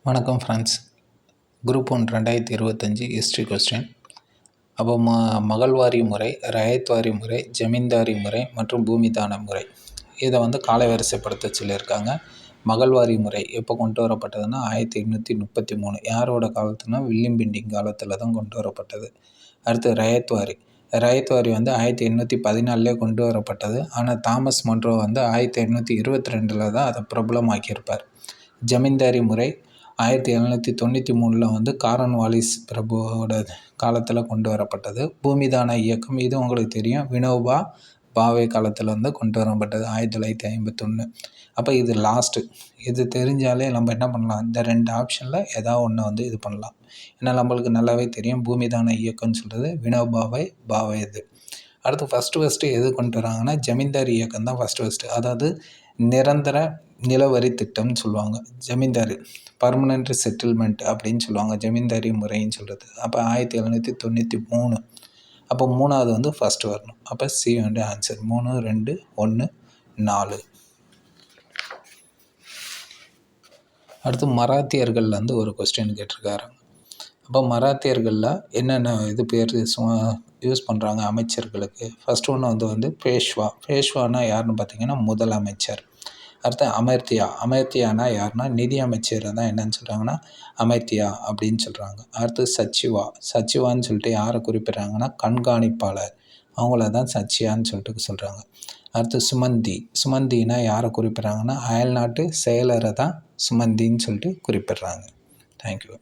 வணக்கம் friends. Group 1 2025 history question. அப்போ மகள்வாரி முறை, ரயத்வாரி முறை, ஜமீன்தாரி முறை மற்றும் பூமிதான முறை இதை கால வரிசைப்படுத்த சொல்லியிருக்காங்க. மகள்வாரி முறை எப்போ கொண்டு வரப்பட்டதுன்னா 1833 யாரோட காலத்துனா வில்லியம் பெண்டிங் காலத்தில் தான் கொண்டு வரப்பட்டது. அடுத்து ரயத்வாரி 1814 கொண்டு வரப்பட்டது. ஆனால் தாமஸ் மன்றோ 1822 தான் அதை பிரபலமாக்கியிருப்பார். ஜமீன்தாரி முறை 1793 காரன் வாலிஸ் பிரபுவோட காலத்தில் கொண்டு வரப்பட்டது. பூமிதான இயக்கம் இது உங்களுக்கு தெரியும், வினோபா பாவே காலத்தில் கொண்டு வரப்பட்டது 1951. அப்போ இது லாஸ்ட்டு. இது தெரிஞ்சாலே நம்ம என்ன பண்ணலாம், இந்த 2 ஆப்ஷனில் ஏதாவது ஒன்று இது பண்ணலாம். ஏன்னா நம்மளுக்கு நல்லாவே தெரியும் பூமிதான இயக்கம்னு சொல்கிறது வினோபாவை பாவே இது. அடுத்து ஃபஸ்ட்டு எது கொண்டு வராங்கன்னா ஜமீன்தாரி இயக்கம் தான் ஃபஸ்ட்டு. அதாவது நிரந்தர நிலவரி திட்டம்னு சொல்லுவாங்க. ஜமீன்தாரி பர்மனெண்ட் செட்டில்மெண்ட் அப்படின்னு சொல்லுவாங்க ஜமீன்தாரி முறைன்னு சொல்கிறது. அப்போ 1793. அப்போ 3வது ஃபஸ்ட்டு வரணும். அப்போ சி ஆன்சர் 3, 2, 1, 4. அடுத்து மராத்தியர்கள் ஒரு கொஸ்டின் கேட்டிருக்காரு. அப்போ மராத்தியர்களில் என்னென்ன பேர் யூஸ் பண்ணுறாங்க அமைச்சர்களுக்கு. ஃபஸ்ட்டு ஒன்று பேஷ்வானா யாருன்னு பார்த்தீங்கன்னா முதலமைச்சர். அடுத்து அமர்த்தியானா யாருன்னா நிதி அமைச்சர் தான் என்னன்னு சொல்கிறாங்கன்னா அமர்த்தியா அப்படின்னு சொல்கிறாங்க. அடுத்து சச்சிவான்னு சொல்லிட்டு யாரை குறிப்பிட்றாங்கன்னா கண்காணிப்பாளர், அவங்கள தான் சச்சியான்னு சொல்லிட்டு சொல்கிறாங்க. அடுத்து சுமந்தினா யாரை குறிப்பிட்றாங்கன்னா அயல்நாட்டு செயலரை தான் சுமந்தின்னு சொல்லிட்டு குறிப்பிட்றாங்க. தேங்க்யூ.